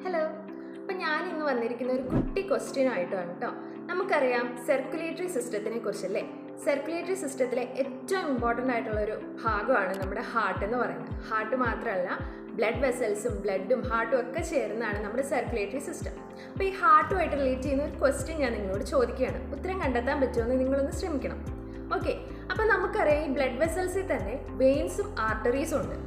Hello. അപ്പം ഞാനിന്ന് വന്നിരിക്കുന്ന ഒരു കുട്ടി ക്വസ്റ്റ്യൻ ആയിട്ടാണ് കേട്ടോ. നമുക്കറിയാം സർക്കുലേറ്ററി സിസ്റ്റത്തിനെ കുറിച്ചല്ലേ. സർക്കുലേറ്ററി സിസ്റ്റത്തിലെ ഏറ്റവും ഇമ്പോർട്ടൻ്റ് ആയിട്ടുള്ള ഒരു ഭാഗമാണ് നമ്മുടെ ഹാർട്ട് എന്ന് പറയുന്നത്. ഹാർട്ട് മാത്രമല്ല, ബ്ലഡ് വെസൽസും ബ്ലഡും ഹാർട്ടും ഒക്കെ ചേർന്നാണ് നമ്മുടെ സർക്കുലേറ്ററി സിസ്റ്റം. അപ്പോൾ ഈ ഹാർട്ടുമായിട്ട് റിലേറ്റ് ചെയ്യുന്ന ഒരു ക്വസ്റ്റ്യൻ ഞാൻ നിങ്ങളോട് ചോദിക്കുകയാണ്. ഉത്തരം കണ്ടെത്താൻ പറ്റുമെന്ന് നിങ്ങളൊന്ന് ശ്രമിക്കണം. ഓക്കെ. അപ്പം നമുക്കറിയാം ഈ ബ്ലഡ് വെസൽസിൽ തന്നെ വെയിൻസും ആർട്ടറീസും ഉണ്ട്.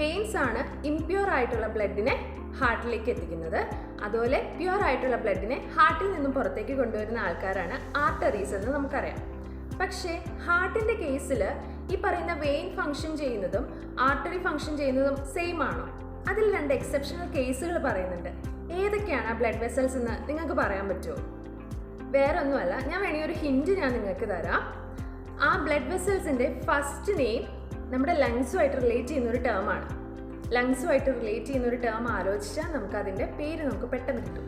വെയിൻസ് ആണ് ഇംപ്യൂർ ആയിട്ടുള്ള ബ്ലഡിനെ ഹാർട്ടിലേക്ക് എത്തിക്കുന്നത്. അതുപോലെ പ്യുവർ ആയിട്ടുള്ള ബ്ലഡിനെ ഹാർട്ടിൽ നിന്നും പുറത്തേക്ക് കൊണ്ടുവരുന്ന ആൾക്കാരാണ് ആർട്ടറീസ് എന്ന് നമുക്കറിയാം. പക്ഷേ ഹാർട്ടിൻ്റെ കേസിൽ ഈ പറയുന്ന വെയിൻ ഫങ്ഷൻ ചെയ്യുന്നതും ആർട്ടറി ഫങ്ഷൻ ചെയ്യുന്നതും സെയിം ആണോ? അതിൽ രണ്ട് എക്സെപ്ഷണൽ കേസുകൾ പറയുന്നുണ്ട്. ഏതൊക്കെയാണ് ആ ബ്ലഡ് വെസൽസ് എന്ന് നിങ്ങൾക്ക് പറയാൻ പറ്റുമോ? വേറെ ഒന്നുമല്ല, ഞാൻ വേണമെങ്കിൽ ഒരു ഹിന്റ് ഞാൻ നിങ്ങൾക്ക് തരാം. ആ ബ്ലഡ് വെസൽസിൻ്റെ ഫസ്റ്റ് നെയിം നമ്മുടെ ലങ്സുമായിട്ട് റിലേറ്റ് ചെയ്യുന്ന ഒരു ടേമാണ്. ലങ്സുമായിട്ട് റിലേറ്റ് ചെയ്യുന്ന ഒരു ടേം ആലോചിച്ചാൽ നമുക്കതിൻ്റെ പേര് നമുക്ക് പെട്ടെന്ന് കിട്ടും.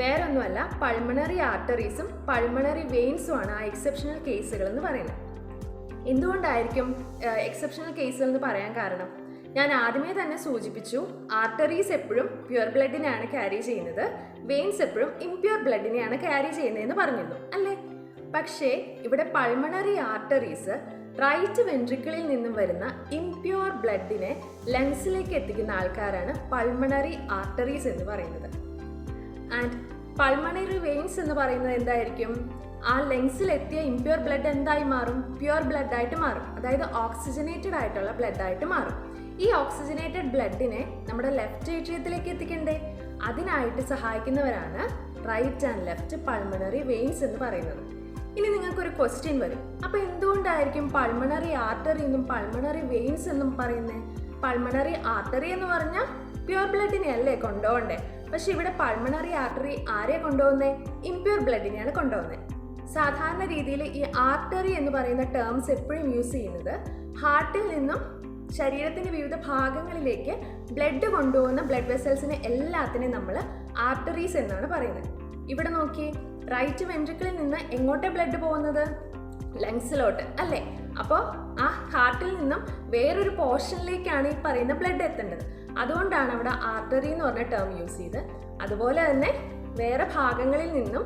വേറെ ഒന്നുമല്ല, പൾമണറി ആർട്ടറീസും പൾമണറി വെയിൻസുമാണ് ആ എക്സെപ്ഷണൽ കേസുകൾ എന്ന് പറയുന്നത്. എന്തുകൊണ്ടായിരിക്കും എക്സെപ്ഷണൽ കേസുകൾ എന്ന് പറയാൻ കാരണം? ഞാൻ ആദ്യമേ തന്നെ സൂചിപ്പിച്ചു, ആർട്ടറീസ് എപ്പോഴും പ്യുവർ ബ്ലഡിനെയാണ് ക്യാരി ചെയ്യുന്നത്, വെയിൻസ് എപ്പോഴും ഇംപ്യുവർ ബ്ലഡിനെയാണ് ക്യാരി ചെയ്യുന്നതെന്ന് പറഞ്ഞിരുന്നു അല്ലേ? പക്ഷേ ഇവിടെ പൾമണറി ആർട്ടറീസ് റൈറ്റ് വെൻട്രിക്കിളിൽ നിന്നും വരുന്ന ഇംപ്യുവർ ബ്ലഡിനെ ലങ്സിലേക്ക് എത്തിക്കുന്ന ആൾക്കാരാണ് പൾമണറി ആർട്ടറീസ് എന്ന് പറയുന്നത്. ആൻഡ് പൾമണറി വെയിൻസ് എന്ന് പറയുന്നത് എന്തായിരിക്കും? ആ ലങ്സിൽ എത്തിയ ഇംപ്യുവർ ബ്ലഡ് എന്തായി മാറും? പ്യുവർ ബ്ലഡ് ആയിട്ട് മാറും. അതായത് ഓക്സിജനേറ്റഡ് ആയിട്ടുള്ള ബ്ലഡ് ആയിട്ട് മാറും. ഈ ഓക്സിജനേറ്റഡ് ബ്ലഡിനെ നമ്മുടെ ലെഫ്റ്റ് ഏട്രിയത്തിലേക്ക് എത്തിക്കണ്ടേ? അതിനായിട്ട് സഹായിക്കുന്നവരാണ് right and left pulmonary veins എന്ന് പറയുന്നത്. ഇനി നിങ്ങൾക്കൊരു ക്വസ്റ്റ്യൻ വരും, അപ്പോൾ എന്തുകൊണ്ടായിരിക്കും പൾമണറി ആർട്ടറി എന്നും പൾമണറി വെയിൻസ് എന്നും പറയുന്നത്? പൾമണറി ആർട്ടറി എന്ന് പറഞ്ഞാൽ പ്യുവർ ബ്ലഡിനെ അല്ലേ കൊണ്ടുപോകണ്ടേ? പക്ഷെ ഇവിടെ പൾമണറി ആർട്ടറി ആരെയാണ് കൊണ്ടുപോകുന്നത്? ഇംപ്യുവർ ബ്ലഡിനെയാണ് കൊണ്ടുപോകുന്നത്. സാധാരണ രീതിയിൽ ഈ ആർട്ടറി എന്ന് പറയുന്ന ടേംസ് എപ്പോഴും യൂസ് ചെയ്യുന്നത് ഹാർട്ടിൽ നിന്നും ശരീരത്തിൻ്റെ വിവിധ ഭാഗങ്ങളിലേക്ക് ബ്ലഡ് കൊണ്ടുപോകുന്ന ബ്ലഡ് വെസൽസിനെ എല്ലാത്തിനെയും നമ്മൾ ആർട്ടറീസ് എന്നാണ് പറയുന്നത്. ഇവിടെ നോക്കിയേ, റൈറ്റ് വെൻട്രിക്കിളിൽ നിന്ന് എങ്ങോട്ടേ ബ്ലഡ് പോകുന്നത്? ലങ്സിലോട്ട് അല്ലേ? അപ്പോൾ ആ ഹാർട്ടിൽ നിന്നും വേറൊരു പോർഷനിലേക്കാണ് ഈ പറയുന്ന ബ്ലഡ് എത്തേണ്ടത്. അതുകൊണ്ടാണ് അവിടെ ആർട്ടറി എന്ന് പറഞ്ഞ ടേം യൂസ് ചെയ്ത്. അതുപോലെ തന്നെ വേറെ ഭാഗങ്ങളിൽ നിന്നും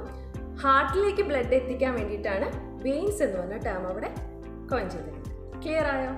ഹാർട്ടിലേക്ക് ബ്ലഡ് എത്തിക്കാൻ വേണ്ടിയിട്ടാണ് വെയിൻസ് എന്ന് പറഞ്ഞ ടേം അവിടെ കോയിൻ ചെയ്തത്. ക്ലിയർ ആയോ?